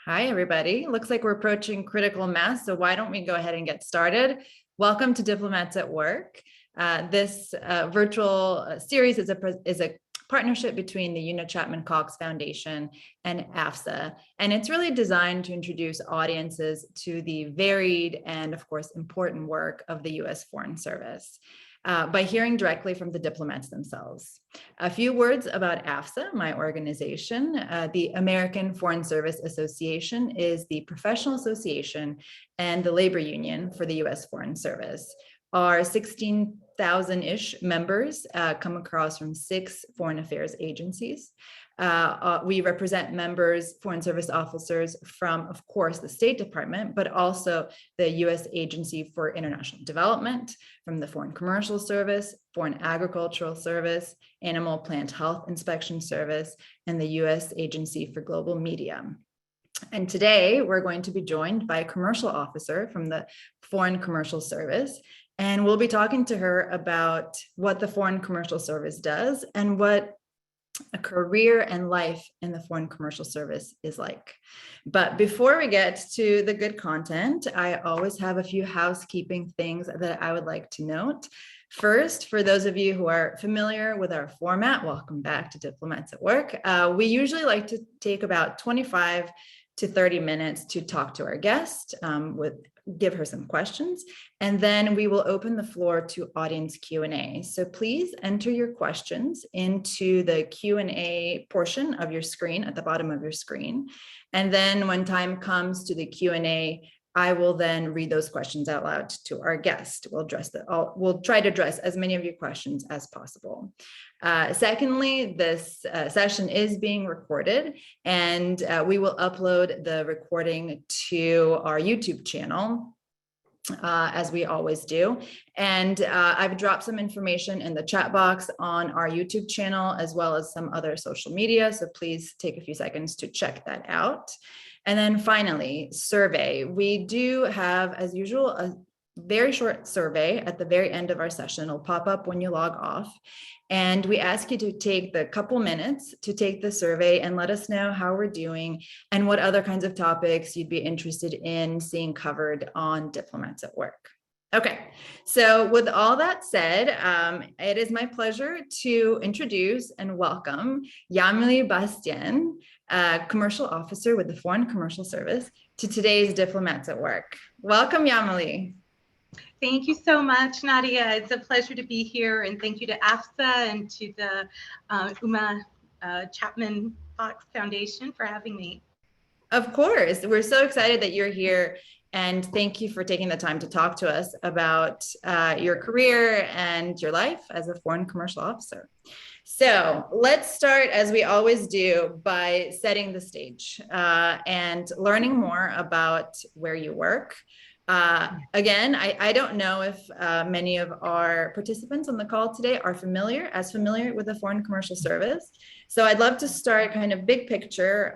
Hi, everybody. Looks like we're approaching critical mass, so why don't we go ahead and get started? Welcome to Diplomats at Work. This virtual series is a partnership between the Una Chapman Cox Foundation and AFSA, and it's really designed to introduce audiences to the varied and, of course, important work of the U.S. Foreign Service. By hearing directly from the diplomats themselves. A few words about AFSA, my organization. The American Foreign Service Association is the professional association and the labor union for the U.S. Foreign Service. Our 16,000-ish members come across from 6 foreign affairs agencies. We represent members, foreign service officers from, of course, the State Department, but also the U.S. Agency for International Development, from the Foreign Commercial Service, Foreign Agricultural Service, Animal Plant Health Inspection Service, and the U.S. Agency for Global Media. And today we're going to be joined by a commercial officer from the Foreign Commercial Service. And we'll be talking to her about what the Foreign Commercial Service does and what a career and life in the Foreign Commercial Service is like. But before we get to the good content, I always have a few housekeeping things that I would like to note. First, for those of you who are familiar with our format, welcome back to Diplomats at Work. We usually like to take about 25 to 30 minutes to talk to our guest, give her some questions, and then we will open the floor to audience Q&A. So please enter your questions into the Q&A portion of your screen at the bottom of your screen. And then when time comes to the Q&A, I will then read those questions out loud to our guest. We'll try to address as many of your questions as possible. Secondly, this session is being recorded, and we will upload the recording to our YouTube channel, as we always do. And I've dropped some information in the chat box on our YouTube channel, as well as some other social media. So please take a few seconds to check that out. And then finally, survey. We do have, as usual, a very short survey at the very end of our session. It'll pop up when you log off. And we ask you to take the couple minutes to take the survey and let us know how we're doing and what other kinds of topics you'd be interested in seeing covered on Diplomats at Work. Okay, so with all that said, it is my pleasure to introduce and welcome Yamilee Bastien, commercial officer with the Foreign Commercial Service, to today's Diplomats at Work. Welcome, Yamilee. Thank you so much, Nadia. It's a pleasure to be here, and thank you to AFSA and to the Una Chapman Cox Foundation for having me. Of course, we're so excited that you're here, and thank you for taking the time to talk to us about your career and your life as a foreign commercial officer. So let's start, as we always do, by setting the stage and learning more about where you work. Again, I don't know if many of our participants on the call today are familiar with the Foreign Commercial Service. So I'd love to start kind of big picture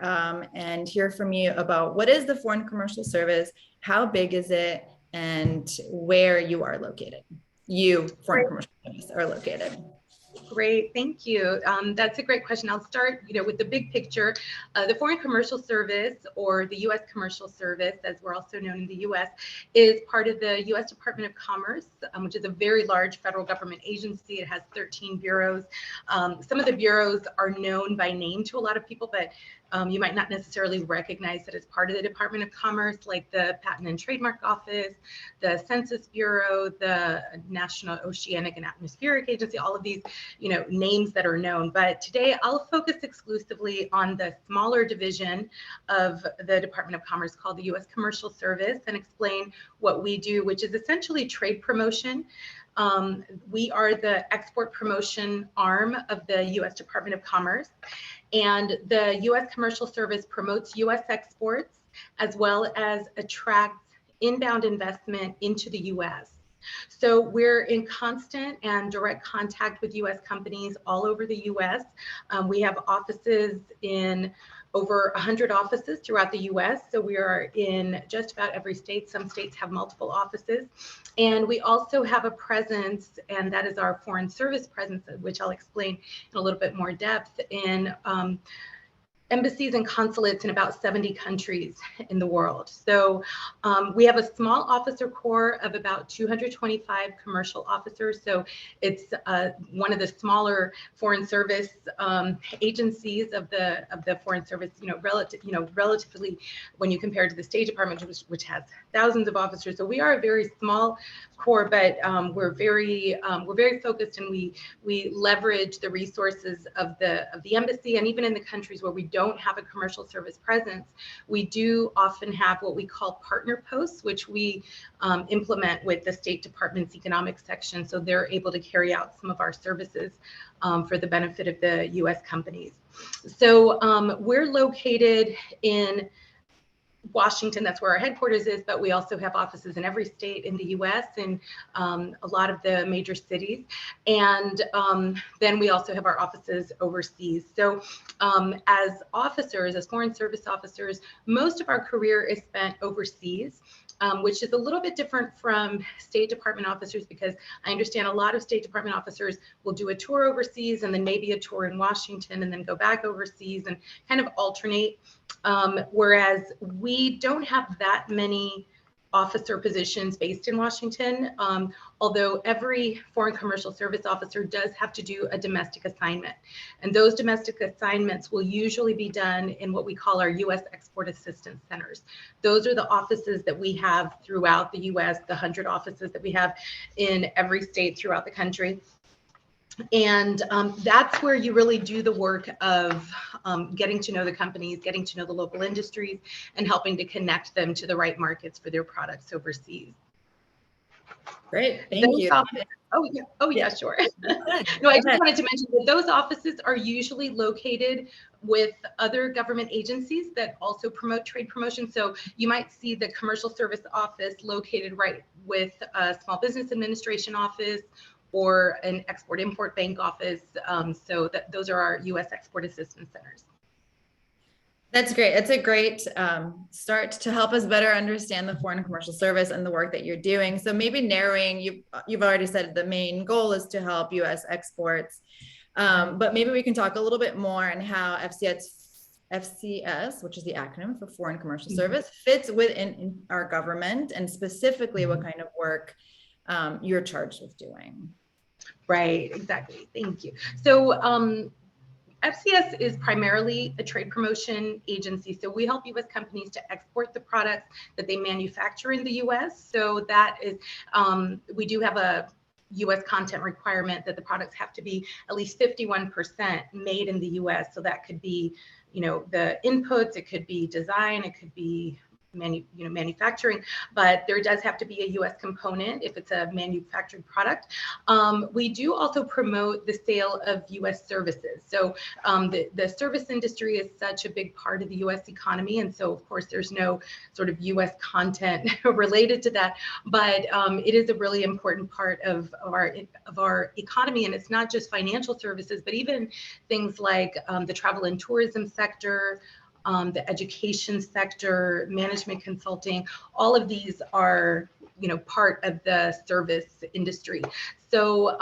and hear from you about what is the Foreign Commercial Service, how big is it, and where you are located. You, Foreign Commercial Service, are located. Great, thank you. That's a great question. I'll start, with the big picture. The Foreign Commercial Service, or the U.S. Commercial Service, as we're also known in the U.S., is part of the U.S. Department of Commerce, which is a very large federal government agency. It has 13 bureaus. Some of the bureaus are known by name to a lot of people, but you might not necessarily recognize it as part of the Department of Commerce, like the Patent and Trademark Office, the Census Bureau, the National Oceanic and Atmospheric Agency, all of these, names that are known. But today I'll focus exclusively on the smaller division of the Department of Commerce called the U.S. Commercial Service, and explain what we do, which is essentially trade promotion. We are the export promotion arm of the U.S. Department of Commerce, and the U.S. Commercial Service promotes U.S. exports as well as attracts inbound investment into the U.S. So we're in constant and direct contact with U.S. companies all over the U.S. We have offices in over 100 offices throughout the U.S. So we are in just about every state. Some states have multiple offices. And we also have a presence, and that is our foreign service presence, which I'll explain in a little bit more depth, in embassies and consulates in about 70 countries in the world. So we have a small officer corps of about 225 commercial officers. So it's one of the smaller foreign service agencies of the foreign service. Relatively when you compare to the State Department, which has thousands of officers. So we are a very small corps, but we're very focused, and we leverage the resources of the embassy, and even in the countries where we don't have a commercial service presence, we do often have what we call partner posts, which we implement with the State Department's economic section, so they're able to carry out some of our services for the benefit of the U.S. companies. So we're located in Washington, that's where our headquarters is, but we also have offices in every state in the US and a lot of the major cities. And then we also have our offices overseas. So as officers, as foreign service officers, most of our career is spent overseas. Which is a little bit different from State Department officers, because I understand a lot of State Department officers will do a tour overseas and then maybe a tour in Washington and then go back overseas and kind of alternate. Whereas we don't have that many officer positions based in Washington, although every foreign commercial service officer does have to do a domestic assignment. And those domestic assignments will usually be done in what we call our U.S. Export Assistance Centers. Those are the offices that we have throughout the U.S., the 100 offices that we have in every state throughout the country. And that's where you really do the work of getting to know the companies, getting to know the local industries, and helping to connect them to the right markets for their products overseas. Great, thank you. Oh yeah, sure. No, I just wanted to mention that those offices are usually located with other government agencies that also promote trade promotion. So you might see the commercial service office located right with a Small Business Administration office or an Export-Import Bank office. So those are our U.S. Export Assistance Centers. That's great. It's a great start to help us better understand the foreign commercial service and the work that you're doing. So maybe narrowing, you've already said the main goal is to help U.S. exports, but maybe we can talk a little bit more on how FCS, which is the acronym for Foreign Commercial Service, fits within our government, and specifically what kind of work you're charged with doing. Right, exactly. Thank you. So FCS is primarily a trade promotion agency. So we help U.S. companies to export the products that they manufacture in the U.S. So that is, we do have a U.S. content requirement that the products have to be at least 51% made in the U.S. So that could be, the inputs, it could be design, it could be manufacturing, but there does have to be a U.S. component if it's a manufactured product. We do also promote the sale of U.S. services. So the service industry is such a big part of the U.S. economy, and so of course there's no sort of U.S. content related to that, but it is a really important part of our economy, and it's not just financial services, but even things like the travel and tourism sector, the education sector, management consulting, all of these are, part of the service industry. So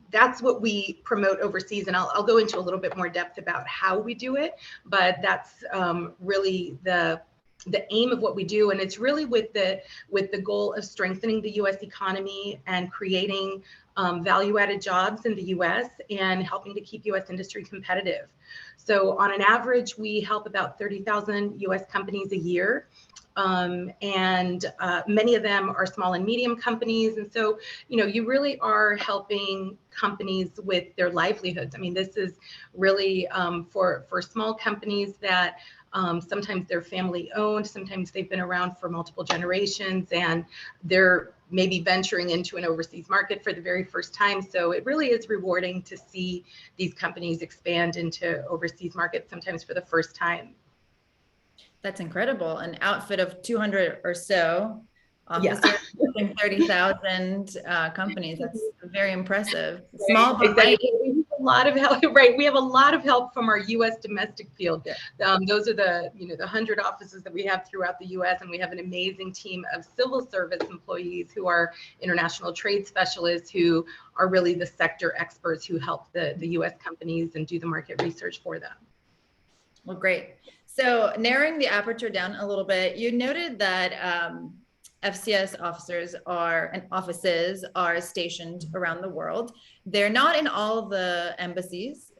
that's what we promote overseas, and I'll go into a little bit more depth about how we do it, but that's really the aim of what we do, and it's really with the goal of strengthening the U.S. economy and creating value-added jobs in the U.S. and helping to keep U.S. industry competitive. So on an average, we help about 30,000 U.S. companies a year. And many of them are small and medium companies. And so, you really are helping companies with their livelihoods. I mean, this is really for small companies that sometimes they're family owned, sometimes they've been around for multiple generations, and they're maybe venturing into an overseas market for the very first time. So it really is rewarding to see these companies expand into overseas markets, sometimes for the first time. That's incredible. An outfit of 200 or so officers, yeah. 30,000 companies. That's very impressive. Small, but exactly. lot of help, right? We have a lot of help from our U.S. domestic field. Yeah. Those are the, the 100 offices that we have throughout the U.S. And we have an amazing team of civil service employees who are international trade specialists who are really the sector experts who help the U.S. companies and do the market research for them. Well, great. So narrowing the aperture down a little bit, you noted that FCS officers and offices are stationed around the world. They're not in all of the embassies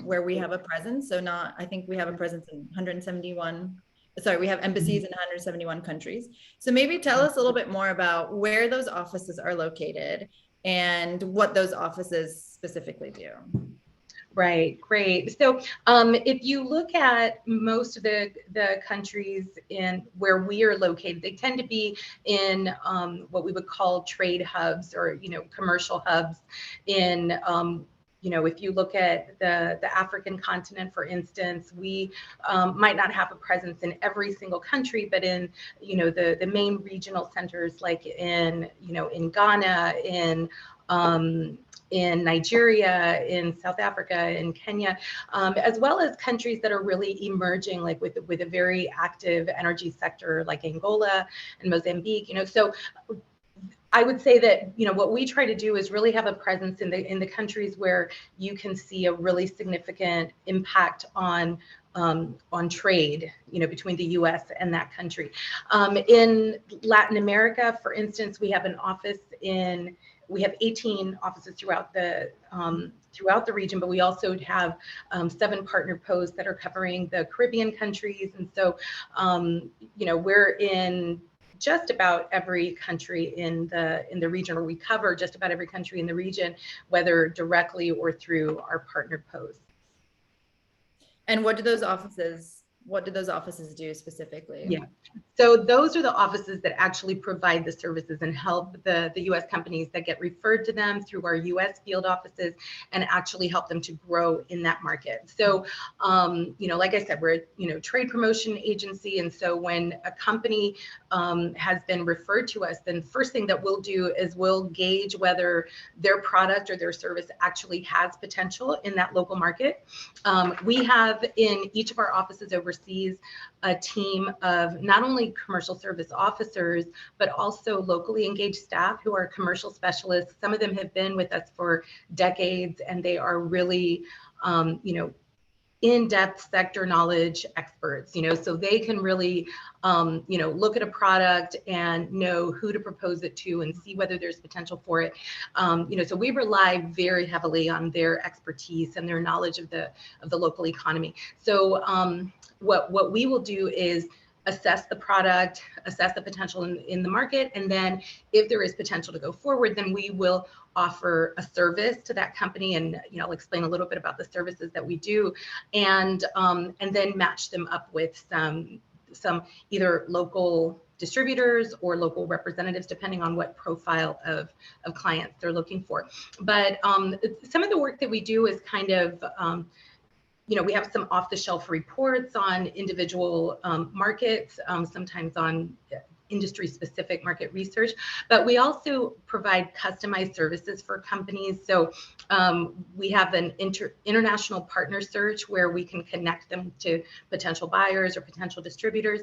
where we have a presence. So I think we have a presence in 171. Sorry, we have embassies in 171 countries. So maybe tell us a little bit more about where those offices are located and what those offices specifically do. Right, great. So if you look at most of the countries in where we are located, they tend to be in what we would call trade hubs or, commercial hubs in if you look at the African continent, for instance, we might not have a presence in every single country, but in, the main regional centers like in Ghana, in Nigeria, in South Africa, in Kenya, as well as countries that are really emerging, like with a very active energy sector, like Angola and Mozambique. So I would say that what we try to do is really have a presence in the countries where you can see a really significant impact on trade, between the U.S. and that country. In Latin America, for instance, we have we have 18 offices throughout the region, but we also have 7 partner posts that are covering the Caribbean countries, and so we're in just about every country in the region, or we cover just about every country in the region, whether directly or through our partner posts. And what do those offices do specifically? Yeah. So those are the offices that actually provide the services and help the U.S. companies that get referred to them through our U.S. field offices and actually help them to grow in that market. So, like I said, we're a trade promotion agency. And so when a company has been referred to us, then first thing that we'll do is we'll gauge whether their product or their service actually has potential in that local market. We have in each of our offices overseas a team of not only commercial service officers, but also locally engaged staff who are commercial specialists. Some of them have been with us for decades, and they are really, in-depth sector knowledge experts, so they can really, look at a product and know who to propose it to and see whether there's potential for it. So we rely very heavily on their expertise and their knowledge of the local economy. So what we will do is assess the product, assess the potential in the market, and then if there is potential to go forward, then we will offer a service to that company, and I'll explain a little bit about the services that we do, and then match them up with some either local distributors or local representatives, depending on what profile of clients they're looking for. But some of the work that we do is kind of we have some off-the-shelf reports on individual markets, sometimes on industry-specific market research, but we also provide customized services for companies. So we have an international partner search where we can connect them to potential buyers or potential distributors.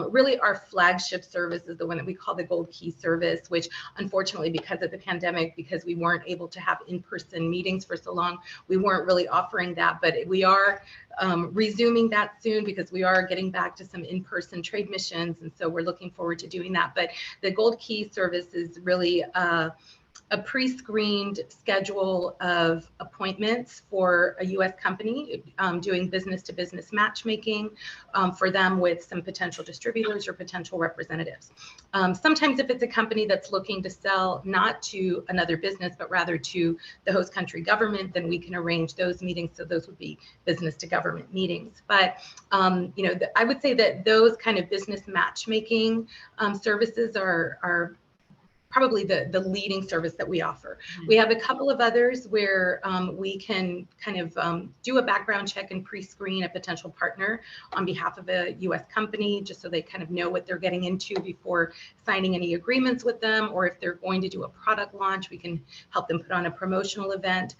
Really, our flagship service is the one that we call the Gold Key service, which unfortunately, because of the pandemic, because we weren't able to have in-person meetings for so long, we weren't really offering that, but we are resuming that soon because we are getting back to some in-person trade missions, and so we're looking forward to doing that. But the Gold Key service is really a pre-screened schedule of appointments for a U.S. company doing business-to-business matchmaking for them with some potential distributors or potential representatives. Sometimes if it's a company that's looking to sell not to another business, but rather to the host country government, then we can arrange those meetings. So those would be business-to-government meetings. But I would say that those kind of business matchmaking services are probably the leading service that we offer. We have a couple of others where we can kind of do a background check and pre-screen a potential partner on behalf of a US company, just so they kind of know what they're getting into before signing any agreements with them, or if they're going to do a product launch, we can help them put on a promotional event.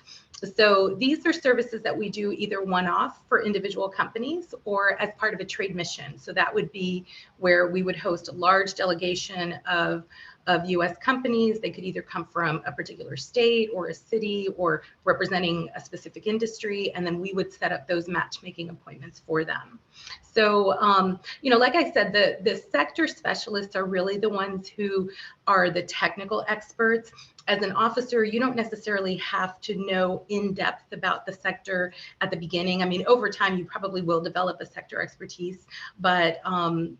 So these are services that we do either one-off for individual companies or as part of a trade mission. So that would be where we would host a large delegation of US companies. They could either come from a particular state or a city or representing a specific industry, and then we would set up those matchmaking appointments for them. So, you know, like I said, the sector specialists are really the ones who are the technical experts. As an officer, you don't necessarily have to know in depth about the sector at the beginning. I mean, over time, you probably will develop a sector expertise, but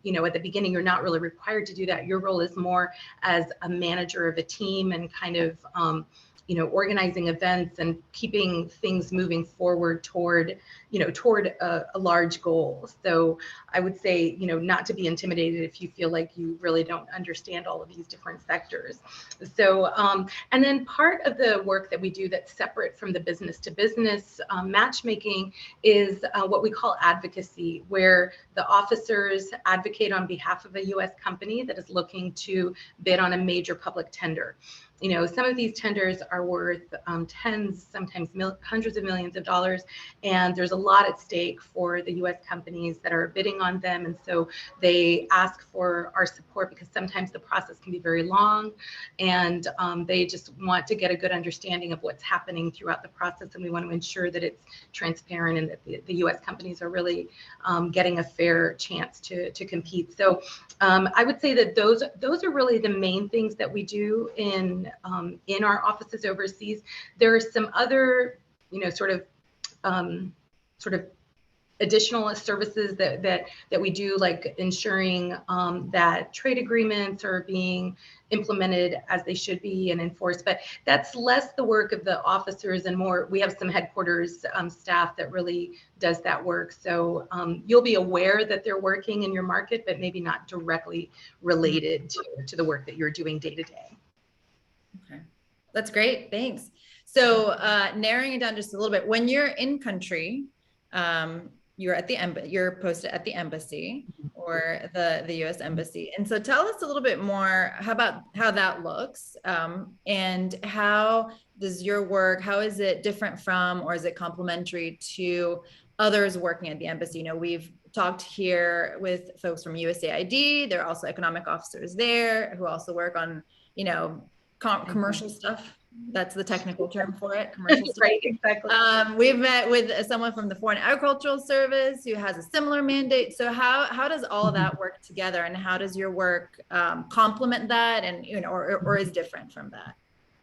you know, at the beginning, you're not really required to do that. Your role is more as a manager of a team and kind of you know, organizing events and keeping things moving forward toward, you know, toward a large goal. So I would say, you know, not to be intimidated if you feel like you really don't understand all of these different sectors. So, and then part of the work that we do that's separate from the business to business matchmaking is what we call advocacy, where the officers advocate on behalf of a US company that is looking to bid on a major public tender. You know, some of these tenders are worth tens, sometimes hundreds of millions of dollars, and there's a lot at stake for the US companies that are bidding on them. And so they ask for our support because sometimes the process can be very long, and they just want to get a good understanding of what's happening throughout the process. And we want to ensure that it's transparent and that the US companies are really getting a fair chance to compete. So I would say that those are really the main things that we do in our offices overseas. There are some other, you know, sort of additional services that we do, like ensuring that trade agreements are being implemented as they should be and enforced. But that's less the work of the officers and more, we have some headquarters staff that really does that work. So you'll be aware that they're working in your market, but maybe not directly related to the work that you're doing day to day. Okay, that's great. Thanks. So narrowing it down just a little bit, when you're in country, you're at the you're posted at the embassy or the U.S. embassy. And so tell us a little bit more about how that looks, and how does your work, how is it different from, or is it complementary to others working at the embassy? You know, we've talked here with folks from USAID. There are also economic officers there who also work on, you know, commercial stuff. That's the technical term for it, commercial stuff. Right, exactly. We've met with someone from the Foreign Agricultural Service who has a similar mandate. So how does all of that work together, and how does your work complement that, and, you know, or is different from that?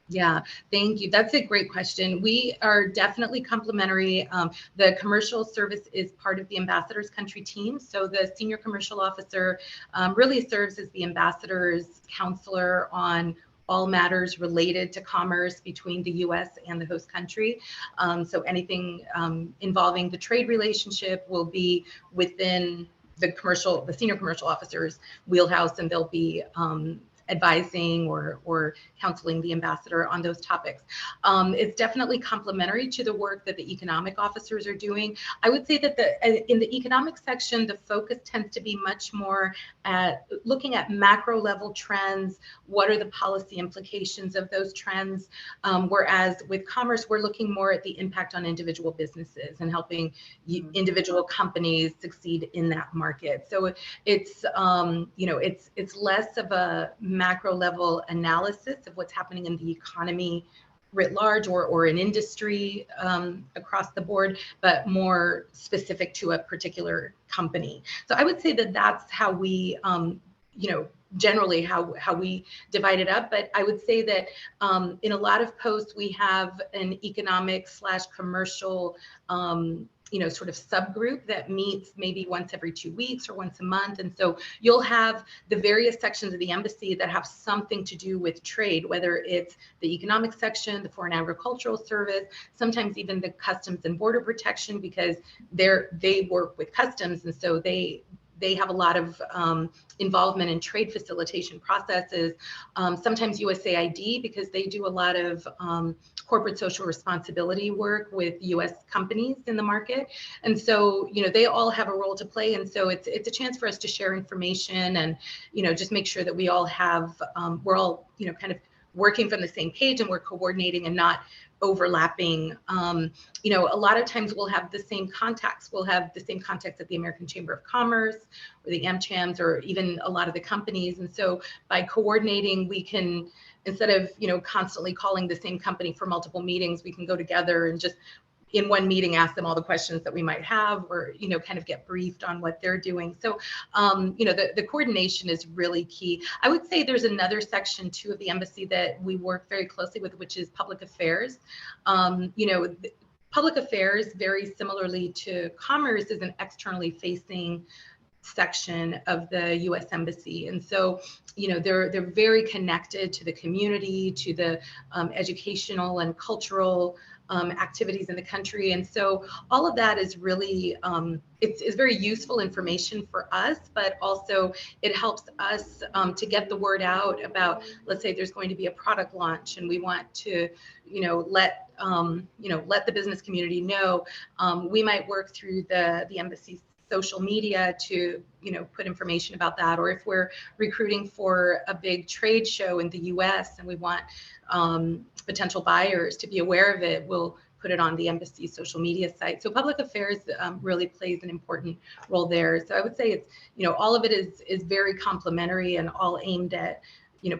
Yeah, thank you. That's a great question. We are definitely complementary. The commercial service is part of the ambassador's country team. So the senior commercial officer really serves as the ambassador's counselor on all matters related to commerce between the US and the host country. So anything involving the trade relationship will be within the senior commercial officer's wheelhouse, and they'll be advising or counseling the ambassador on those topics. It's definitely complementary to the work that the economic officers are doing. I would say that in the economic section, the focus tends to be much more at looking at macro level trends. What are the policy implications of those trends? Whereas with commerce, we're looking more at the impact on individual businesses and helping individual companies succeed in that market. So it's you know, it's less of a macro level analysis of what's happening in the economy writ large or an industry across the board, but more specific to a particular company. So I would say that that's how we, you know, generally how we divide it up. But I would say that in a lot of posts, we have an economic/commercial you know, sort of subgroup that meets maybe once every 2 weeks or once a month. And so you'll have the various sections of the embassy that have something to do with trade, whether it's the economic section, the Foreign Agricultural Service, sometimes even the Customs and Border Protection, because they work with customs. And so they they have a lot of involvement in trade facilitation processes. Sometimes USAID, because they do a lot of corporate social responsibility work with US companies in the market. And so, they all have a role to play. And so it's a chance for us to share information and, just make sure that we all have, we're all, kind of working from the same page, and we're coordinating and not overlapping. A lot of times we'll have the same contacts. We'll have the same contacts at the American Chamber of Commerce or the AmChams, or even a lot of the companies. And so by coordinating, we can, instead of, constantly calling the same company for multiple meetings, we can go together and just in one meeting ask them all the questions that we might have, or kind of get briefed on what they're doing. So the coordination is really key. I would say there's another section too of the embassy that we work very closely with, which is public affairs. Public affairs, very similarly to commerce, is an externally facing section of the U.S. Embassy. And so, they're very connected to the community, to the educational and cultural activities in the country. And so all of that is really, it's very useful information for us, but also it helps us to get the word out about, let's say there's going to be a product launch and we want to, let the business community know. We might work through the embassy's social media to, put information about that. Or if we're recruiting for a big trade show in the US and we want potential buyers to be aware of it, we'll put it on the embassy's social media site. So public affairs really plays an important role there. So I would say it's, all of it is very complementary and all aimed at,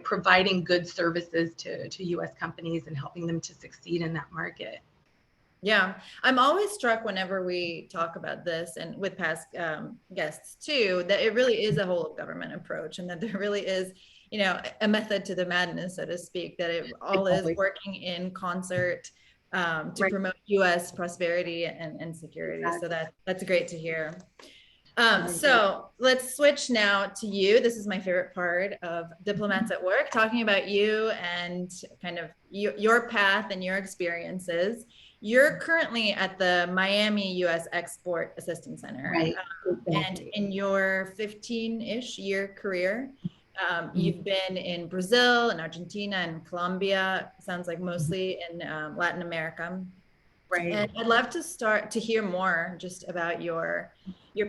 providing good services to US companies and helping them to succeed in that market. Yeah, I'm always struck whenever we talk about this, and with past guests too, that it really is a whole of government approach, and that there really is, a method to the madness, so to speak, that it all is working in concert to promote U.S. prosperity and security. Exactly. So that's great to hear. So let's switch now to you. This is my favorite part of Diplomats at Work, talking about you and kind of your path and your experiences. You're currently at the Miami U.S. Export Assistance Center. Right. And in your 15-ish year career, you've been in Brazil and Argentina and Colombia, sounds like mostly in Latin America. Right. And I'd love to start to hear more just about your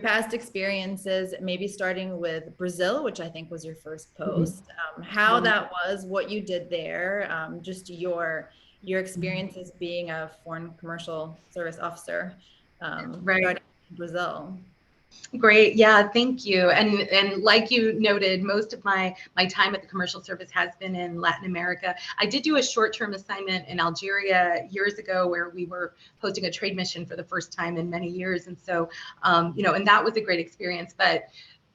past experiences, maybe starting with Brazil, which I think was your first post, how that was, what you did there, just your experiences being a foreign commercial service officer in Brazil. Great. Yeah, thank you. And like you noted, most of my time at the commercial service has been in Latin America. I did do a short-term assignment in Algeria years ago where we were hosting a trade mission for the first time in many years. And so, and that was a great experience. But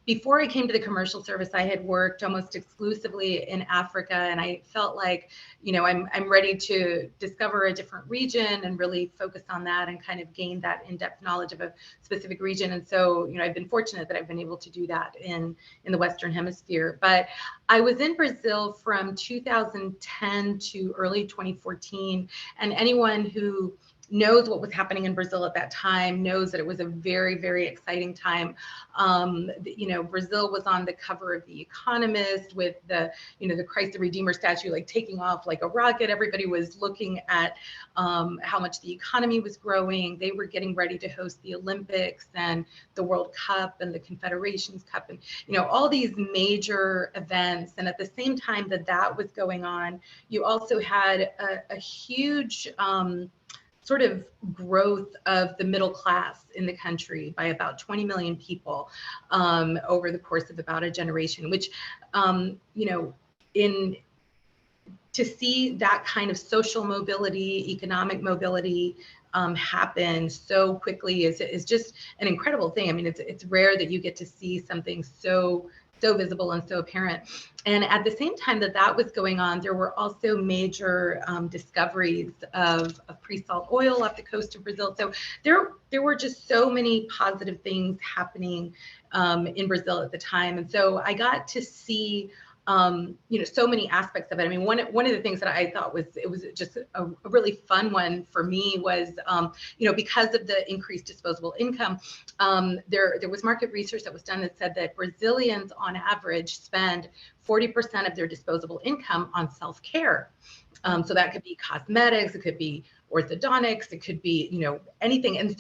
before I came to the commercial service, I had worked almost exclusively in Africa, and I felt like, I'm ready to discover a different region and really focus on that and kind of gain that in-depth knowledge of a specific region. And so, I've been fortunate that I've been able to do that in the Western Hemisphere. But I was in Brazil from 2010 to early 2014, and anyone who knows what was happening in Brazil at that time knows that it was a very, very exciting time. Brazil was on the cover of The Economist with the Christ the Redeemer statue, like taking off like a rocket. Everybody was looking at how much the economy was growing. They were getting ready to host the Olympics and the World Cup and the Confederations Cup and, all these major events. And at the same time that was going on, you also had a huge sort of growth of the middle class in the country by about 20 million people over the course of about a generation, which, to see that kind of social mobility, economic mobility happen so quickly is just an incredible thing. I mean, it's rare that you get to see something so visible and so apparent. And at the same time that was going on, there were also major discoveries of pre-salt oil off the coast of Brazil. So there were just so many positive things happening in Brazil at the time. And so I got to see so many aspects of it. I mean, one of the things that I thought was just a really fun one for me was, because of the increased disposable income, there was market research that was done that said that Brazilians on average spend 40% of their disposable income on self-care. So that could be cosmetics, it could be orthodontics, it could be, anything. And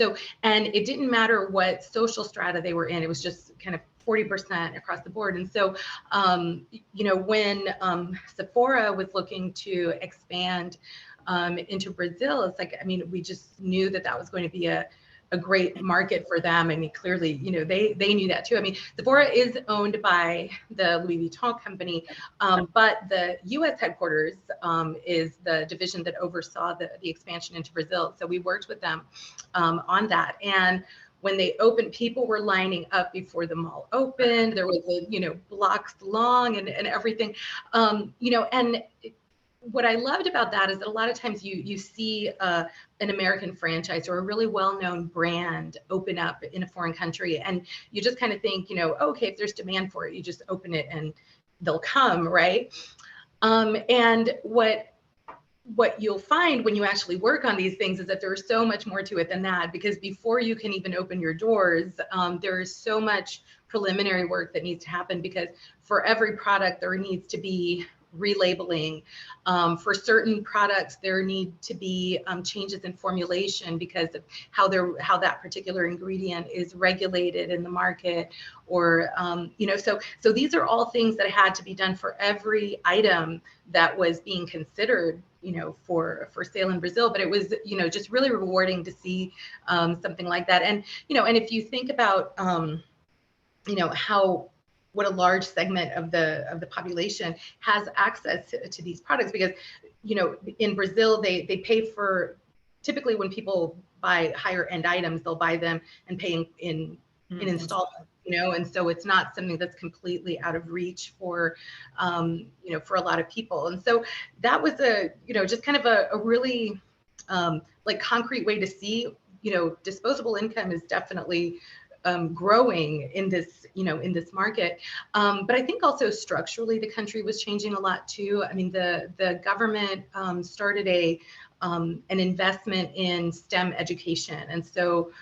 it didn't matter what social strata they were in, it was just kind of 40% across the board. And so, when Sephora was looking to expand into Brazil, it's like, I mean, we just knew that was going to be a great market for them. I mean, clearly, they knew that too. I mean, Sephora is owned by the Louis Vuitton company, but the U.S. headquarters is the division that oversaw the expansion into Brazil. So we worked with them on that. And when they opened, people were lining up before the mall opened. There was blocks long and everything, and what I loved about that is that a lot of times you see an American franchise or a really well-known brand open up in a foreign country, and you just kind of think, okay, if there's demand for it, you just open it and they'll come, right? And what you'll find when you actually work on these things is that there's so much more to it than that, because before you can even open your doors, there is so much preliminary work that needs to happen, because for every product there needs to be relabeling. For certain products, there need to be changes in formulation because of how that particular ingredient is regulated in the market, or so these are all things that had to be done for every item that was being considered for sale in Brazil. But it was just really rewarding to see something like that. And and if you think about what a large segment of the population has access to these products, because in Brazil they pay for, typically when people buy higher end items, they'll buy them and pay in installments, and so it's not something that's completely out of reach for for a lot of people. And so that was just kind of a really like concrete way to see disposable income is definitely growing in this, in this market. But I think also structurally, the country was changing a lot too. I mean, the government started an investment in STEM education. And so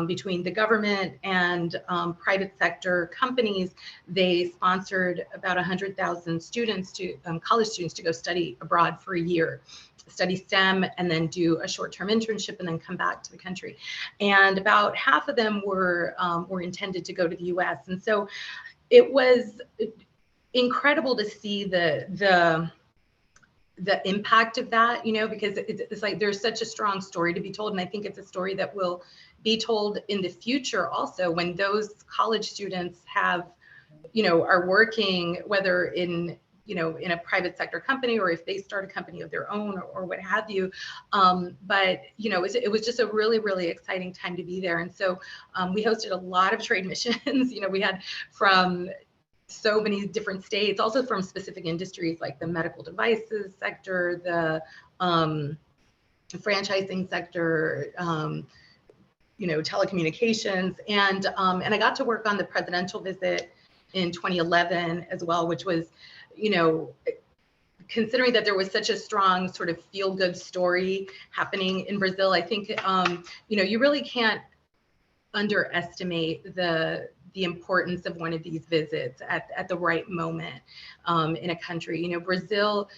between the government and private sector companies, they sponsored about 100,000 students college students to go study abroad for a year, study STEM, and then do a short-term internship and then come back to the country. And about half of them were intended to go to the US. And so it was incredible to see the impact of that, because it's like there's such a strong story to be told. And I think it's a story that will be told in the future also, when those college students are working, whether in a private sector company, or if they start a company of their own, or what have you. But it was just a really, really exciting time to be there. And so we hosted a lot of trade missions. We had from so many different states, also from specific industries like the medical devices sector, the franchising sector, telecommunications, and I got to work on the presidential visit in 2011 as well, which was, considering that there was such a strong sort of feel-good story happening in Brazil, I think, you really can't underestimate the importance of one of these visits at the right moment in a country. Brazil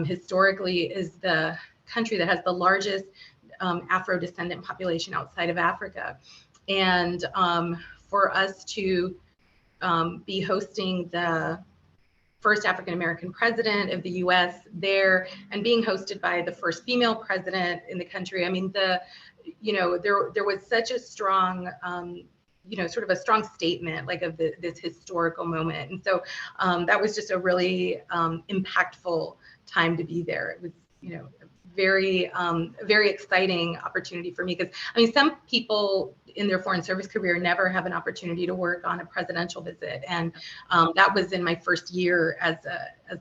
historically is the country that has the largest Afro-descendant population outside of Africa. And for us to be hosting the first African-American president of the US there, and being hosted by the first female president in the country, I mean, there was such a strong, sort of a strong statement, like, of this historical moment. And so that was just a really impactful time to be there. It was, very exciting opportunity for me, because I mean, some people in their foreign service career never have an opportunity to work on a presidential visit, and that was in my first year as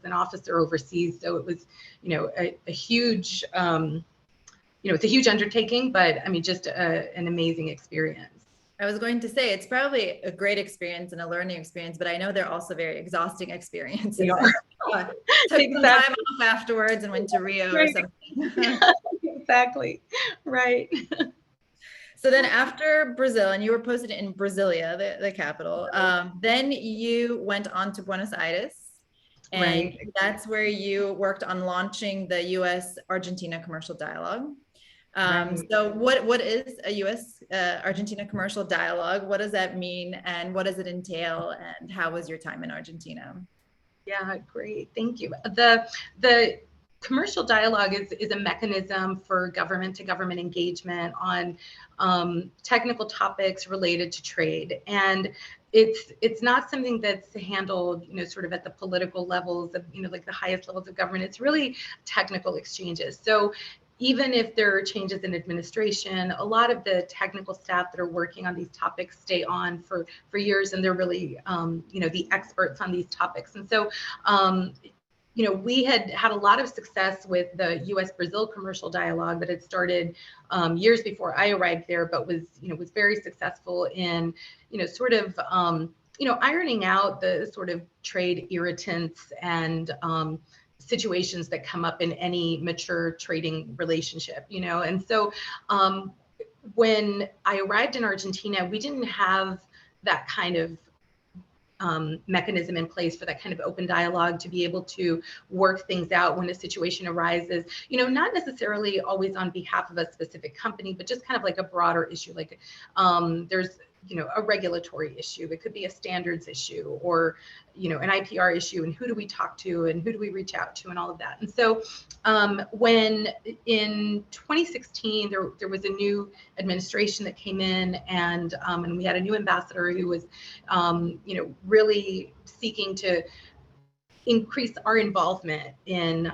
an officer overseas. So it was, a huge, it's a huge undertaking, but I mean, just an amazing experience. I was going to say it's probably a great experience and a learning experience, but I know they're also very exhausting experiences. They are. Took some time Exactly. off afterwards and went to Rio or Right. something. Exactly. Right. So then after Brazil, and you were posted in Brasilia, the capital, then you went on to Buenos Aires. And Right. that's where you worked on launching the US Argentina commercial dialogue. Right. So what is a US Argentina commercial dialogue? What does that mean? And what does it entail? And how was your time in Argentina? Yeah, great. Thank you. The commercial dialogue is a mechanism for government to government engagement on technical topics related to trade. And it's not something that's handled, sort of at the political levels of, like the highest levels of government. It's really technical exchanges. So even if there are changes in administration, a lot of the technical staff that are working on these topics stay on for years, and they're really, the experts on these topics. And so, we had a lot of success with the U.S. Brazil commercial dialogue that had started years before I arrived there, but was very successful in, sort of, ironing out the sort of trade irritants and situations that come up in any mature trading relationship, and so when I arrived in Argentina, we didn't have that kind of mechanism in place for that kind of open dialogue to be able to work things out when a situation arises, not necessarily always on behalf of a specific company, but just kind of like a broader issue. Like there's, a regulatory issue. It could be a standards issue or, an IPR issue, and who do we talk to and who do we reach out to and all of that. And so when in 2016, there was a new administration that came in, and we had a new ambassador who was, really seeking to increase our involvement in,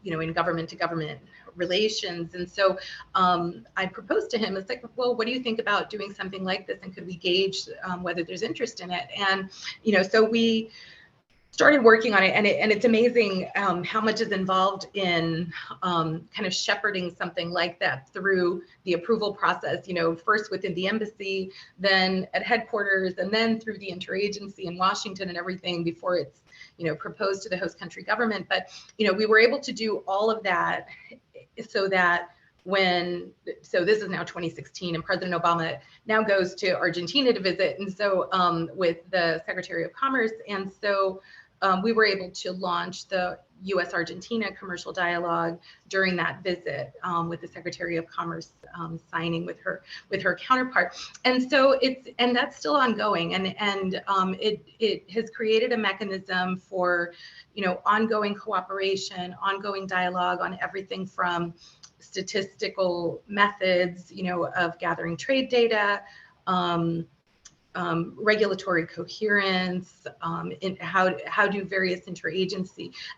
in government to government relations. And so I proposed to him, it's like, well, what do you think about doing something like this? And could we gauge whether there's interest in it? And, so we started working on it, and it's amazing how much is involved in kind of shepherding something like that through the approval process, first within the embassy, then at headquarters, and then through the interagency in Washington and everything before it's, proposed to the host country government. But, we were able to do all of that so that so this is now 2016, and President Obama now goes to Argentina to visit, and so with the Secretary of Commerce. And so we were able to launch the U.S. Argentina commercial dialogue during that visit, with the Secretary of Commerce signing with her counterpart. And so that's still ongoing, and it has created a mechanism for, ongoing cooperation, ongoing dialogue on everything from statistical methods, of gathering trade data, regulatory coherence, in how do various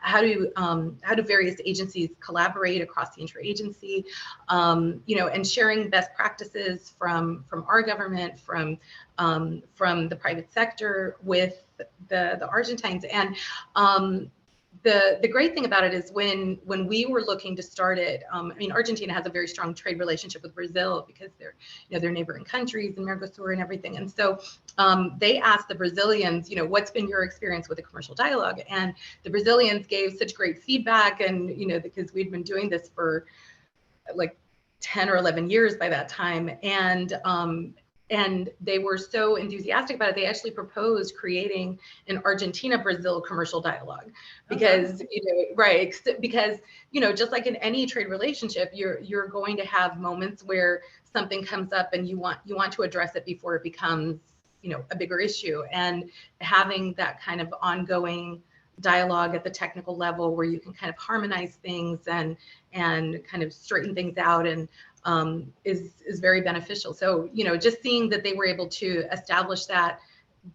how do various agencies collaborate across the interagency, and sharing best practices from our government, from the private sector with the Argentines. And the great thing about it is when we were looking to start it, Argentina has a very strong trade relationship with Brazil because they're neighboring countries and Mercosur and everything. And so they asked the Brazilians, what's been your experience with the commercial dialogue? And the Brazilians gave such great feedback, and because we'd been doing this for like 10 or 11 years by that time, and they were so enthusiastic about it, they actually proposed creating an Argentina-Brazil commercial dialogue, because, right, because, just like in any trade relationship, you're going to have moments where something comes up and you want to address it before it becomes, a bigger issue. And having that kind of ongoing dialogue at the technical level where you can kind of harmonize things and kind of straighten things out, and is very beneficial. So, just seeing that they were able to establish that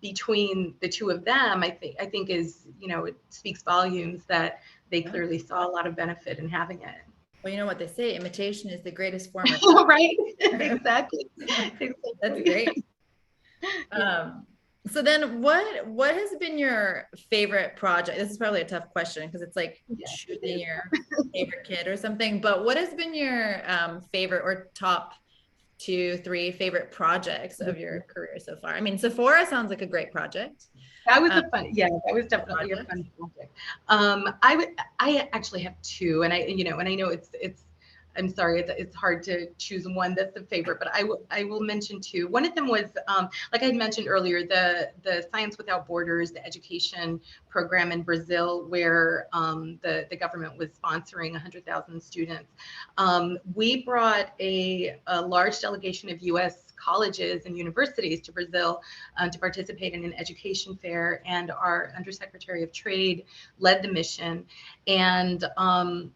between the two of them, I think is, it speaks volumes that they clearly saw a lot of benefit in having it. Well, you know what they say, imitation is the greatest form of right. Exactly. That's great. So then what has been your favorite project? This is probably a tough question because it's like choosing your favorite kid or something, but what has been your favorite or top two, three favorite projects of your career so far? I mean, Sephora sounds like a great project. That was a fun, yeah, that was definitely a Project. fun project. I actually have two, and I know it's, I'm sorry, it's hard to choose one that's a favorite, but I will mention two. One of them was, like I had mentioned earlier, the Science Without Borders, the education program in Brazil, where the government was sponsoring 100,000 students. We brought a large delegation of U.S. colleges and universities to Brazil to participate in an education fair, and our Undersecretary of Trade led the mission. And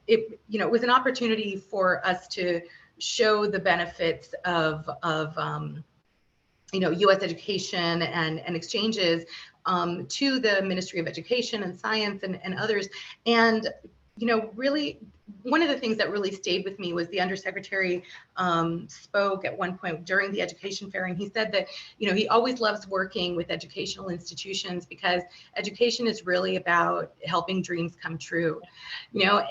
it was an opportunity for us to show the benefits of U.S. education and exchanges to the Ministry of Education and Science and others. And really, one of the things that really stayed with me was the undersecretary spoke at one point during the education fair, and he said that he always loves working with educational institutions because education is really about helping dreams come true,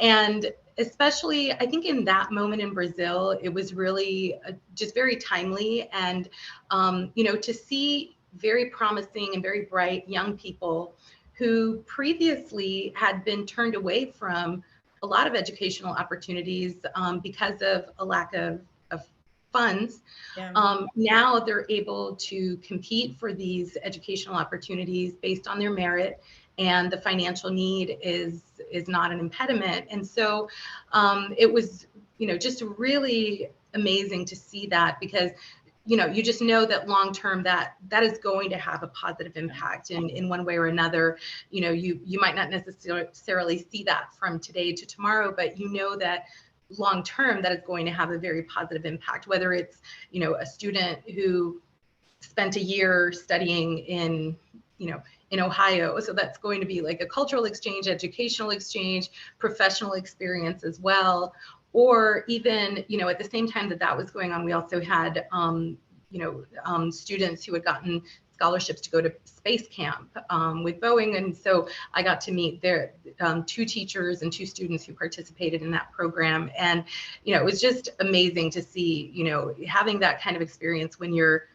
and especially I think in that moment in Brazil, it was really just very timely, and to see very promising and very bright young people who previously had been turned away from a lot of educational opportunities because of a lack of funds. Yeah. Now they're able to compete for these educational opportunities based on their merit, and the financial need is not an impediment. And so it was, just really amazing to see that, because you just know that long term that is going to have a positive impact in one way or another. You might not necessarily see that from today to tomorrow, but that long term that is going to have a very positive impact, whether it's a student who spent a year studying in Ohio, so that's going to be like a cultural exchange, educational exchange, professional experience as well. Or even, at the same time that was going on, we also had, students who had gotten scholarships to go to space camp with Boeing. And so I got to meet their two teachers and two students who participated in that program. And, it was just amazing to see, having that kind of experience when you're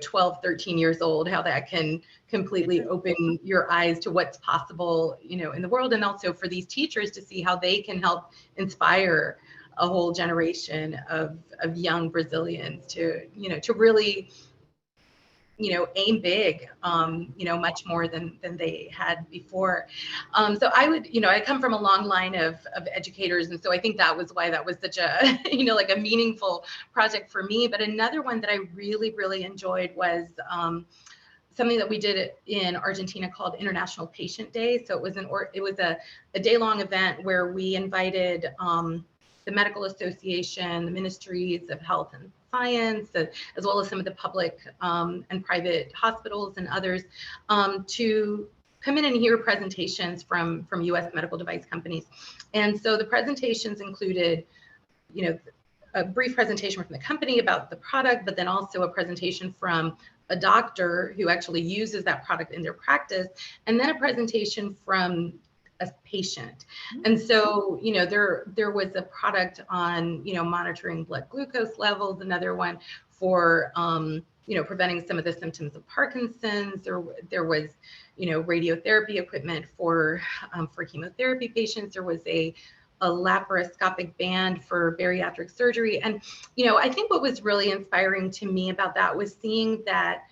12, 13 years old, how that can completely open your eyes to what's possible, in the world. And also for these teachers to see how they can help inspire a whole generation of young Brazilians to really, aim big, much more than they had before. So I would, I come from a long line of educators. And so I think that was why that was such a, like a meaningful project for me. But another one that I really, really enjoyed was something that we did in Argentina called International Patient Day. So it was a day-long event where we invited the Medical Association, the Ministries of Health and Science, as well as some of the public and private hospitals and others, to come in and hear presentations from U.S. medical device companies. And so the presentations included, a brief presentation from the company about the product, but then also a presentation from a doctor who actually uses that product in their practice, and then a presentation from a patient. And so, there was a product on, monitoring blood glucose levels, another one for, preventing some of the symptoms of Parkinson's. There was, radiotherapy equipment for chemotherapy patients. There was a laparoscopic band for bariatric surgery. And, I think what was really inspiring to me about that was seeing that,